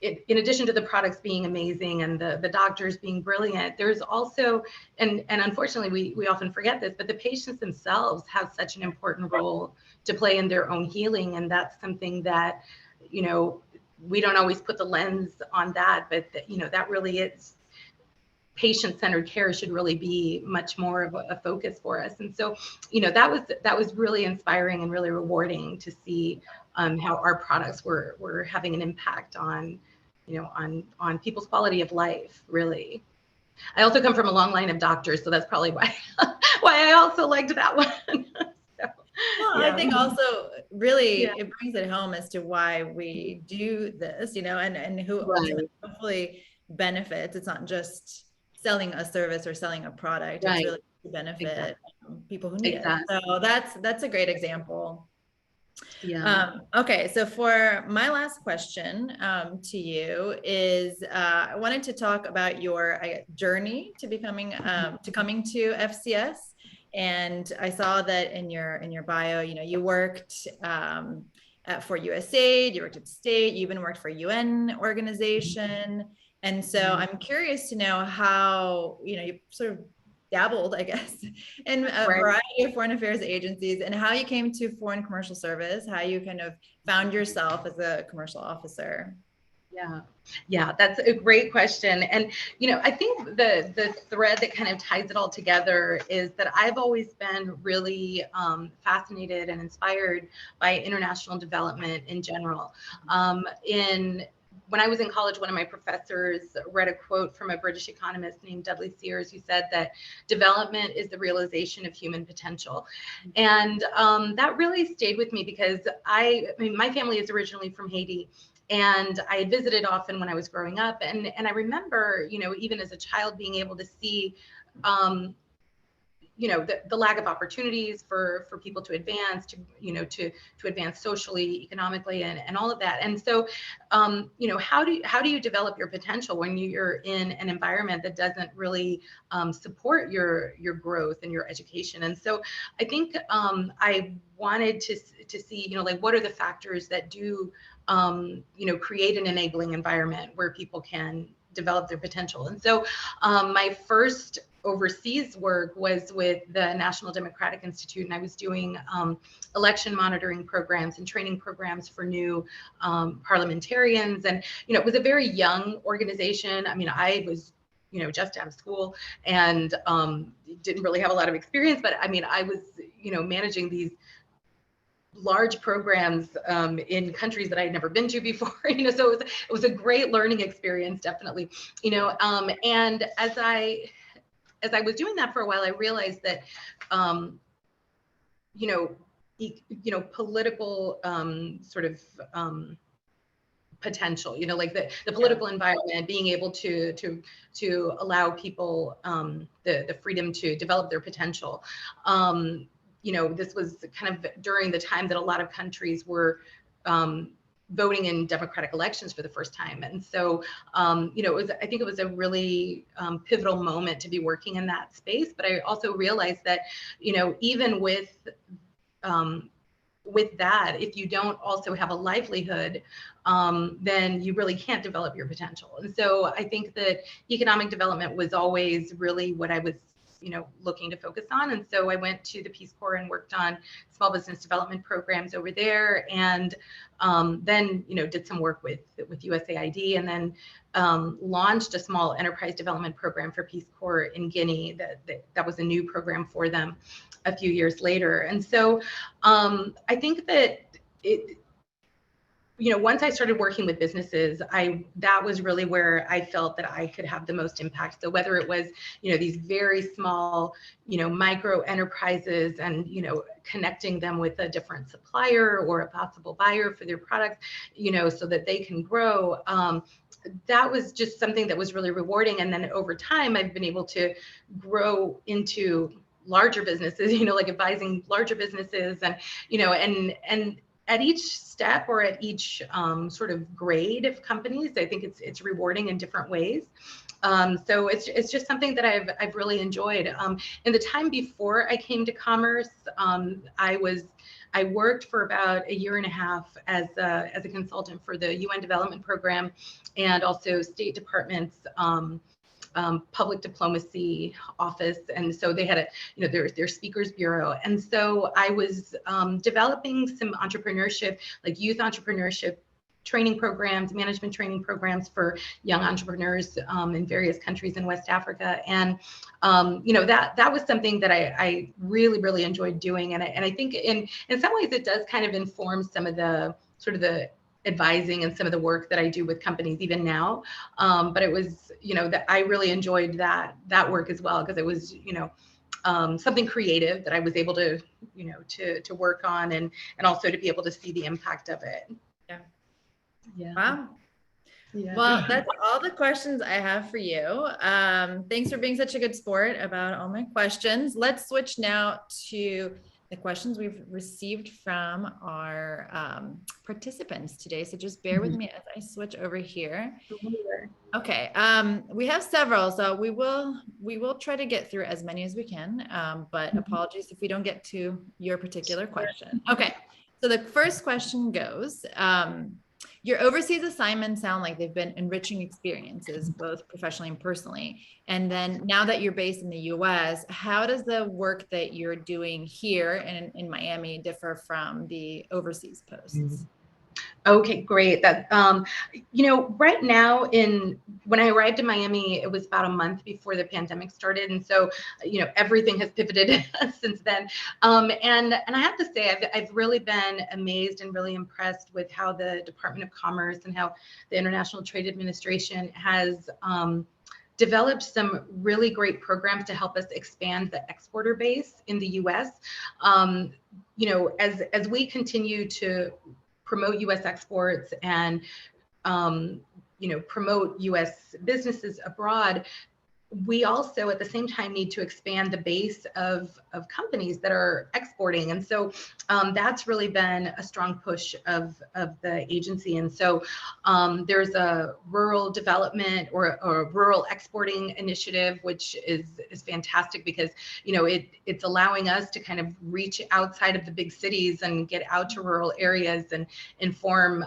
in addition to the products being amazing and the doctors being brilliant, there's also, and unfortunately we often forget this, but the patients themselves have such an important role to play in their own healing. And that's something that, we don't always put the lens on that, but that really is, patient-centered care should really be much more of a focus for us. And so, that was really inspiring and really rewarding to see how our products were having an impact on, on people's quality of life, really. I also come from a long line of doctors, so that's probably why I also liked that one. So, well, yeah. I think also really it brings it home as to why we do this, and who ultimately hopefully benefits. It's not just selling a service or selling a product. It's really to benefit people who need it. So that's a great example. Yeah. Okay, so for my last question to you is, I wanted to talk about your journey to becoming to coming to FCS, and I saw that in your bio, you worked for USAID, you worked at state, you even worked for a UN organization, and so I'm curious to know how you sort of dabbled, I guess, in a Right. variety of foreign affairs agencies, and how you came to foreign commercial service, how you kind of found yourself as a commercial officer. Yeah, yeah, that's a great question. And I think the thread that kind of ties it all together is that I've always been really fascinated and inspired by international development in general. In When I was in college, one of my professors read a quote from a British economist named Dudley Sears, who said that development is the realization of human potential. And that really stayed with me because I mean, my family is originally from Haiti. And I had visited often when I was growing up. And I remember, even as a child, being able to see, the lack of opportunities for people to advance, to advance socially, economically, and all of that. And so, how do you develop your potential when you're in an environment that doesn't really support your growth and your education? And so, I think I wanted to see, like, what are the factors that do create an enabling environment where people can develop their potential. And so my first overseas work was with the National Democratic Institute, and I was doing election monitoring programs and training programs for new parliamentarians. And it was a very young organization. I mean, I was just out of school and didn't really have a lot of experience, but I mean, I was managing these large programs in countries that I'd never been to before, so it was a great learning experience, definitely, and as I was doing that for a while, I realized that, political sort of potential, like the political environment, being able to allow people the freedom to develop their potential. This was kind of during the time that a lot of countries were voting in democratic elections for the first time. And so, I think it was a really pivotal moment to be working in that space. But I also realized that, even with that, if you don't also have a livelihood, then you really can't develop your potential. And so I think that economic development was always really what I was looking to focus on. And so I went to the Peace Corps and worked on small business development programs over there, and then did some work with USAID, and then launched a small enterprise development program for Peace Corps in Guinea. That was a new program for them a few years later. And so I think that once I started working with businesses, that was really where I felt that I could have the most impact. So whether it was, these very small, micro enterprises, and, connecting them with a different supplier or a possible buyer for their products, so that they can grow, that was just something that was really rewarding. And then over time, I've been able to grow into larger businesses, like advising larger businesses, and, and at each step, or at each sort of grade of companies, I think it's rewarding in different ways. So it's just something that I've really enjoyed. In the time before I came to Commerce, I worked for about a year and a half as a consultant for the UN Development Program, and also State Department's public diplomacy office. And so they had their speakers bureau. And so I was developing some entrepreneurship, like youth entrepreneurship training programs, management training programs for young entrepreneurs in various countries in West Africa. And that was something that I really, really enjoyed doing. And I think in some ways it does kind of inform some of the sort of the advising and some of the work that I do with companies even now. But it was, that I really enjoyed that work as well, because it was, something creative that I was able to, to work on, and also to be able to see the impact of it. Yeah. Yeah. Wow. Yeah. Well, that's all the questions I have for you. Thanks for being such a good sport about all my questions. Let's switch now to the questions we've received from our participants today. So just bear with me as I switch over here. Okay, we have several, so we will try to get through as many as we can, but apologies if we don't get to your particular question. Okay, so the first question goes, your overseas assignments sound like they've been enriching experiences, both professionally and personally. And then now that you're based in the US, how does the work that you're doing here in Miami differ from the overseas posts? Okay, great. That right now when I arrived in Miami, it was about a month before the pandemic started, and so everything has pivoted since then. And I have to say, I've really been amazed and really impressed with how the Department of Commerce and how the International Trade Administration has developed some really great programs to help us expand the exporter base in the U.S. As we continue to promote U.S. exports and promote U.S. businesses abroad, we also at the same time need to expand the base of companies that are exporting. And so that's really been a strong push of the agency. And so there's a rural development or a rural exporting initiative, which is fantastic because, it's allowing us to kind of reach outside of the big cities and get out to rural areas and inform,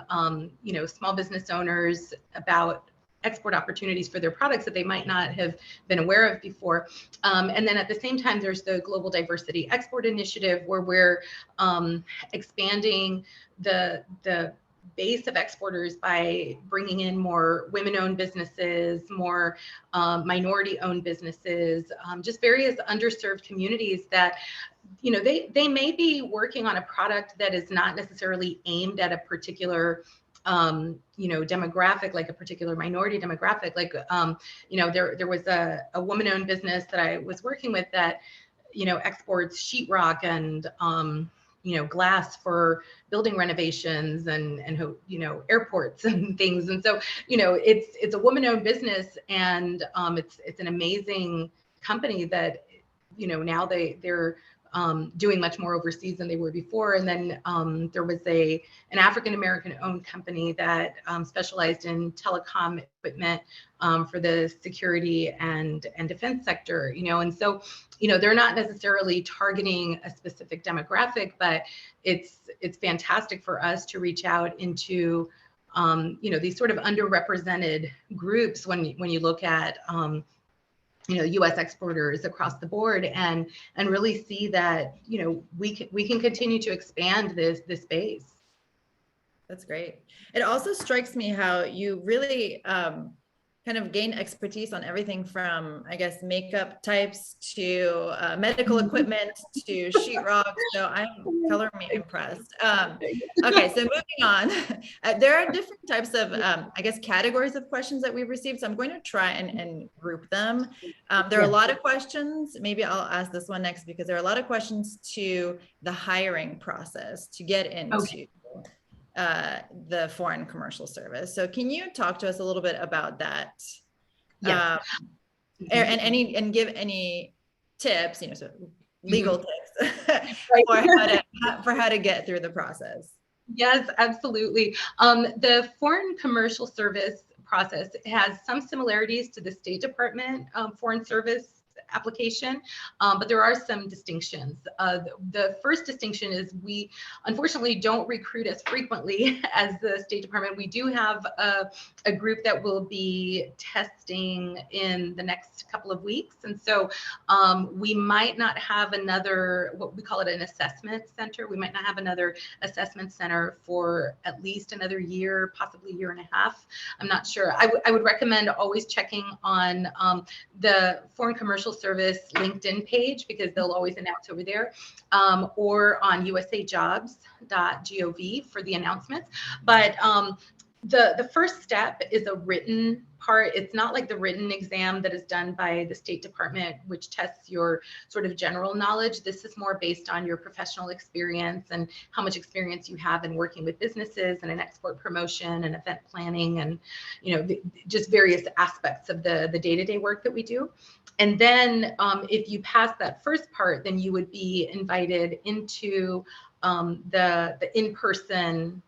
small business owners about export opportunities for their products that they might not have been aware of before. And then at the same time, there's the Global Diversity Export Initiative, where we're expanding the base of exporters by bringing in more women-owned businesses, more minority-owned businesses, just various underserved communities that they may be working on a product that is not necessarily aimed at a particular demographic, like a particular minority demographic. Like, there was a woman-owned business that I was working with that, exports sheetrock and, glass for building renovations and airports and things. And so, it's a woman-owned business, and it's an amazing company that, now they're doing much more overseas than they were before. And then there was an African-American owned company that specialized in telecom equipment for the security and defense sector, and so, they're not necessarily targeting a specific demographic, but it's fantastic for us to reach out into, these sort of underrepresented groups when you look at, U.S. exporters across the board, and really see that we can continue to expand this base. That's great. It also strikes me how you really kind of gain expertise on everything from, I guess, makeup types to medical equipment to sheetrock. So I'm color me impressed. Okay, so moving on. There are different types of, I guess, categories of questions that we've received. So I'm going to try and group them. There are a lot of questions. Maybe I'll ask this one next because there are a lot of questions to the hiring process to get into. Okay. The Foreign Commercial Service. So can you talk to us a little bit about that? Yes. And give any tips, so legal tips for how to get through the process? Yes, absolutely. The Foreign Commercial Service process has some similarities to the State Department Foreign Service application, but there are some distinctions. The first distinction is we unfortunately don't recruit as frequently as the State Department. We do have a group that will be testing in the next couple of weeks, and so we might not have another, what we call it, an assessment center. We might not have another assessment center for at least another year, possibly a year and a half. I'm not sure. I would recommend always checking on the Foreign Commercial Service LinkedIn page, because they'll always announce over there, or on usajobs.gov for the announcements. But The first step is a written part. It's not like the written exam that is done by the State Department, which tests your sort of general knowledge. This is more based on your professional experience and how much experience you have in working with businesses and in export promotion and event planning and, you know, just various aspects of the day-to-day work that we do. And then if you pass that first part, then you would be invited into the in-person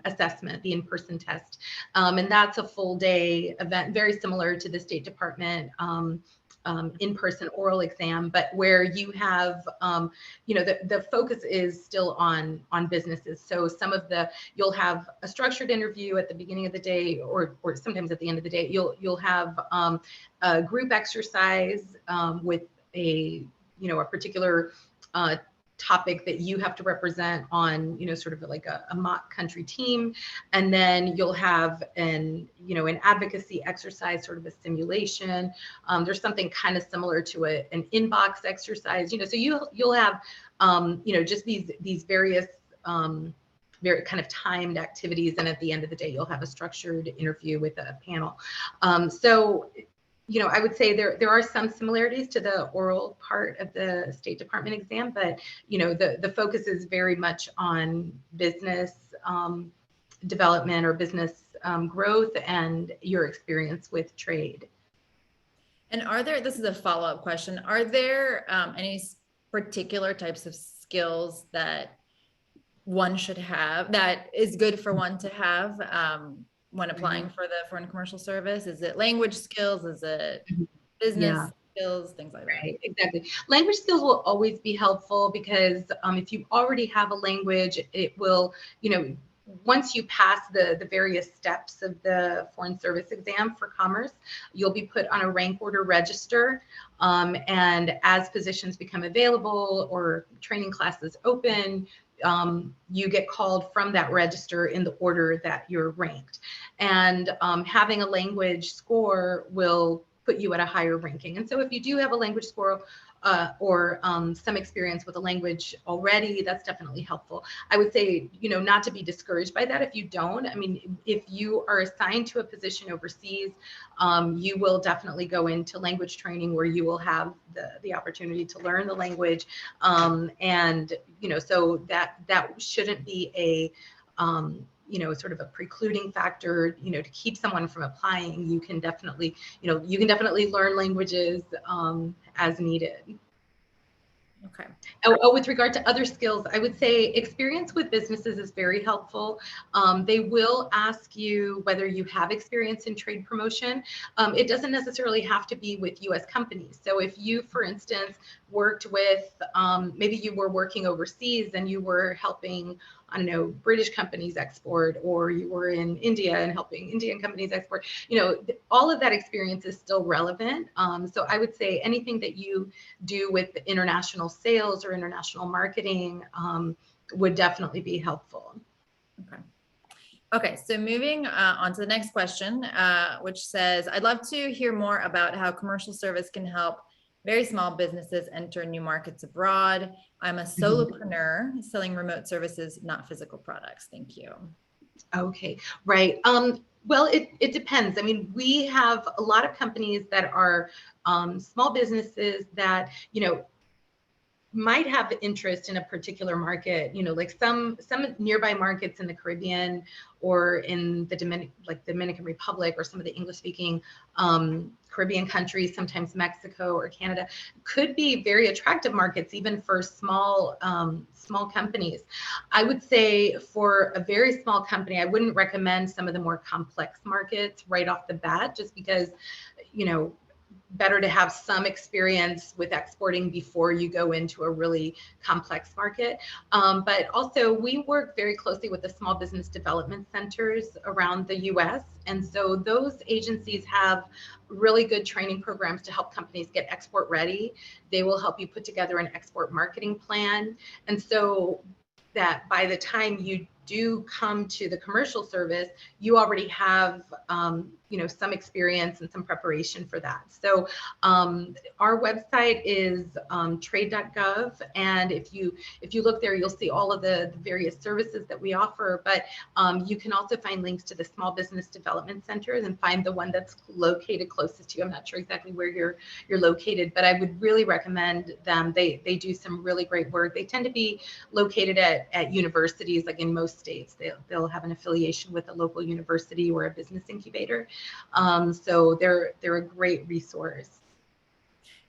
assessment, the in-person test. And that's a full day event, very similar to the State Department in-person oral exam, but where you have, you know, the focus is still on businesses. So some of you'll have a structured interview at the beginning of the day, or sometimes at the end of the day. You'll have a group exercise with a particular topic that you have to represent on, sort of like a mock country team. And then you'll have an advocacy exercise, sort of a simulation. There's something kind of similar to an inbox exercise, so you'll have, just these various, very kind of timed activities. And at the end of the day, you'll have a structured interview with a panel. I would say there are some similarities to the oral part of the State Department exam, but the focus is very much on business development or business growth and your experience with trade. And this is a follow-up question, are there any particular types of skills that one should have, that is good for one to have when applying for the Foreign Commercial Service? Is it language skills? Is it business skills, things like that? Right, exactly. Language skills will always be helpful because if you already have a language, it will, once you pass the various steps of the Foreign Service exam for commerce, you'll be put on a rank order register. And as positions become available or training classes open, you get called from that register in the order that you're ranked. And having a language score will put you at a higher ranking. And so if you do have a language score or some experience with a language already, that's definitely helpful. I would say, not to be discouraged by that if you don't. I mean, if you are assigned to a position overseas, you will definitely go into language training where you will have the opportunity to learn the language. And, so that shouldn't be a, sort of a precluding factor, to keep someone from applying. You can definitely, learn languages as needed. Okay. With regard to other skills, I would say experience with businesses is very helpful. They will ask you whether you have experience in trade promotion. It doesn't necessarily have to be with U.S. companies. So if you, for instance, worked with, maybe you were working overseas and you were helping, I don't know, British companies export, or you were in India and helping Indian companies export, all of that experience is still relevant. So I would say anything that you do with international sales or international marketing would definitely be helpful. Okay, so moving on to the next question, which says, I'd love to hear more about how commercial service can help very small businesses enter new markets abroad. I'm a solopreneur selling remote services, not physical products. Thank you. Okay, right. Well, it depends. I mean, we have a lot of companies that are small businesses that, might have interest in a particular market, like some nearby markets in the Caribbean or in the Dominican Republic, or some of the English speaking Caribbean countries, sometimes Mexico or Canada, could be very attractive markets, even for small companies. I would say for a very small company, I wouldn't recommend some of the more complex markets right off the bat, just because, better to have some experience with exporting before you go into a really complex market. But also we work very closely with the small business development centers around the US. And so those agencies have really good training programs to help companies get export ready. They will help you put together an export marketing plan. And so that by the time you do come to the commercial service, you already have, some experience and some preparation for that. So our website is trade.gov, and if you look there, you'll see all of the various services that we offer. But you can also find links to the Small Business Development Centers and find the one that's located closest to you. I'm not sure exactly where you're located, but I would really recommend them. They do some really great work. They tend to be located at universities, like in most states. They'll have an affiliation with a local university or a business incubator. So they're a great resource.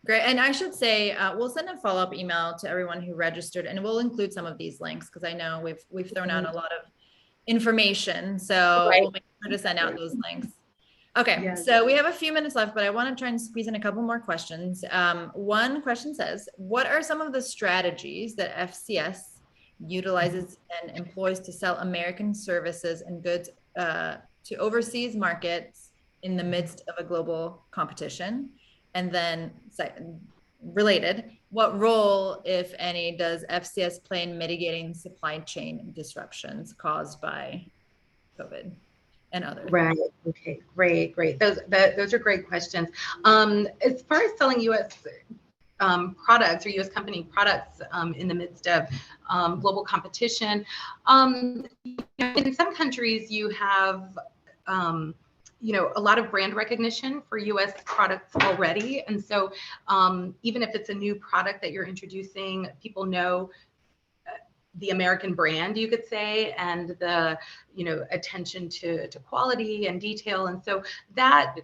Great. And I should say, we'll send a follow-up email to everyone who registered, and we'll include some of these links because I know we've thrown out a lot of information. So Right. we'll make sure to send out those links. Okay, Yes. so we have a few minutes left, but I want to try and squeeze in a couple more questions. One question says, what are some of the strategies that FCS utilizes and employs to sell American services and goods to overseas markets in the midst of a global competition? And then related, what role, if any, does FCS play in mitigating supply chain disruptions caused by COVID and others? Right. Okay. Great. Those are great questions. As far as selling U.S. Products or U.S. company products in the midst of global competition, in some countries you have a lot of brand recognition for U.S. products already, and so even if it's a new product that you're introducing, people know the American brand, you could say, and the attention to quality and detail, and so that,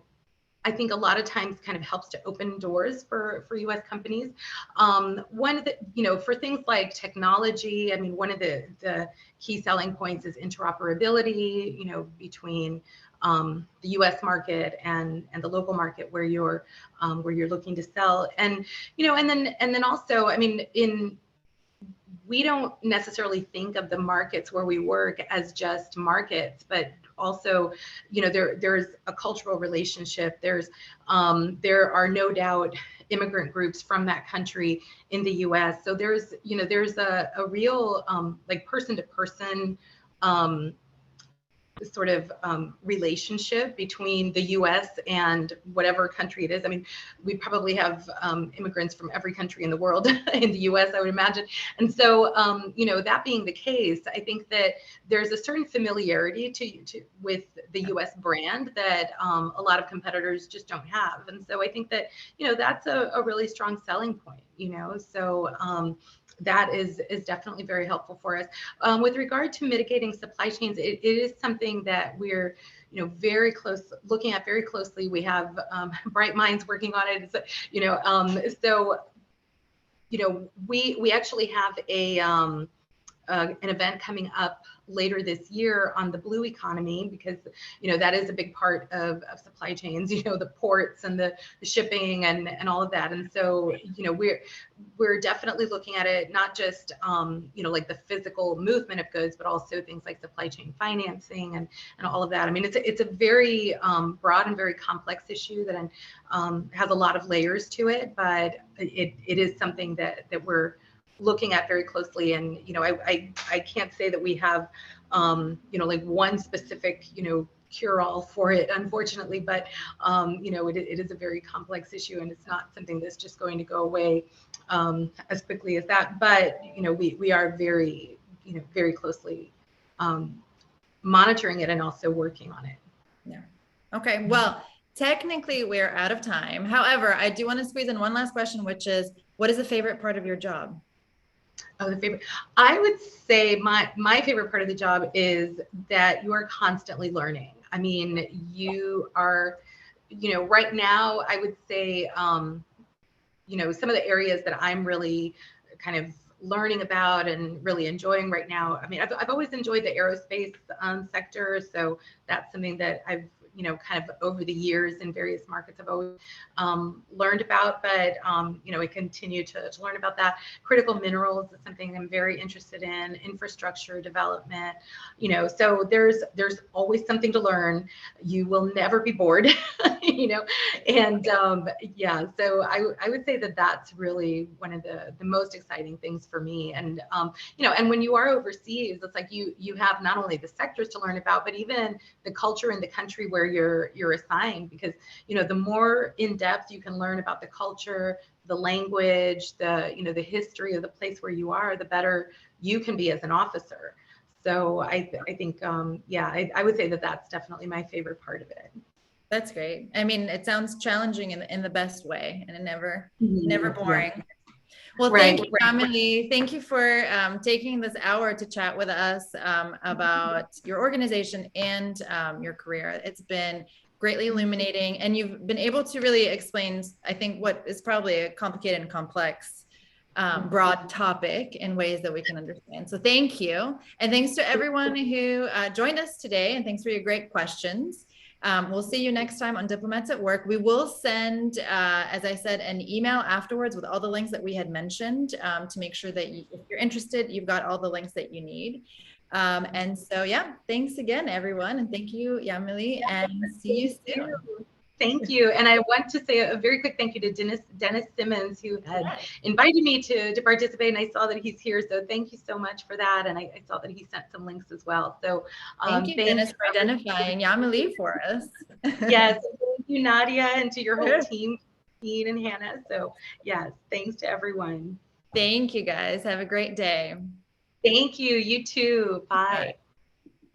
I think, a lot of times kind of helps to open doors for U.S. companies. One of the, for things like technology, I mean, one of the key selling points is interoperability, between the U.S. market and the local market where you're looking to sell, and and then also, I mean, we don't necessarily think of the markets where we work as just markets, but also, there's a cultural relationship. There are no doubt immigrant groups from that country in the U.S. So there's a real like person to person sort of relationship between the U.S. and whatever country it is. I mean, we probably have immigrants from every country in the world in the U.S., I would imagine. And so, that being the case, I think that there's a certain familiarity with the U.S. brand that a lot of competitors just don't have. And so I think that, that's a really strong selling point, so that is definitely very helpful for us. With regard to mitigating supply chains, it is something that we're, looking at very closely. We have bright minds working on it. We actually have an event coming up later this year on the blue economy, because that is a big part of supply chains, the ports and the shipping and all of that. And so we're definitely looking at it, not just like the physical movement of goods, but also things like supply chain financing and all of that. I mean, it's a very broad and very complex issue that has a lot of layers to it, but it is something that we're looking at very closely. And I can't say that we have like one specific cure-all for it, unfortunately, but it is a very complex issue, and it's not something that's just going to go away as quickly as that. But we are very very closely monitoring it and also working on it. Yeah. Okay. Well, technically we're out of time. However, I do want to squeeze in one last question, which is, what is the favorite part of your job? Oh, the favorite. I would say my favorite part of the job is that you are constantly learning. I mean, you are, right now, I would say, some of the areas that I'm really kind of learning about and really enjoying right now. I mean, I've always enjoyed the aerospace sector, so that's something that I've kind of over the years in various markets I've always learned about, but we continue to learn about that. Critical minerals is something I'm very interested in, infrastructure development, so there's always something to learn. You will never be bored, and yeah, so I would say that that's really one of the most exciting things for me. And and when you are overseas, it's like you have not only the sectors to learn about, but even the culture in the country where you're assigned, because the more in depth you can learn about the culture, the language, the history of the place where you are, the better you can be as an officer. So I think I would say that that's definitely my favorite part of it. That's great. I mean, it sounds challenging in the best way, and never boring. Yeah. Well, Right, thank you, right. Yamilee. Thank you for taking this hour to chat with us about your organization and your career. It's been greatly illuminating, and you've been able to really explain, I think, what is probably a complicated and complex broad topic in ways that we can understand. So thank you. And thanks to everyone who joined us today, and thanks for your great questions. We'll see you next time on Diplomats at Work. We will send, as I said, an email afterwards with all the links that we had mentioned to make sure that if you're interested, you've got all the links that you need. And so, yeah, thanks again, everyone. And thank you, Yamilee, and see you soon. Thank you. And I want to say a very quick thank you to Dennis Simmons, who had invited me to participate, and I saw that he's here. So thank you so much for that. And I saw that he sent some links as well. So thank you, Dennis, for identifying Yamilee for us. Yes, thank you, Nadia, and to your whole team, Dean and Hannah. So yes, thanks to everyone. Thank you, guys. Have a great day. Thank you. You too. Bye.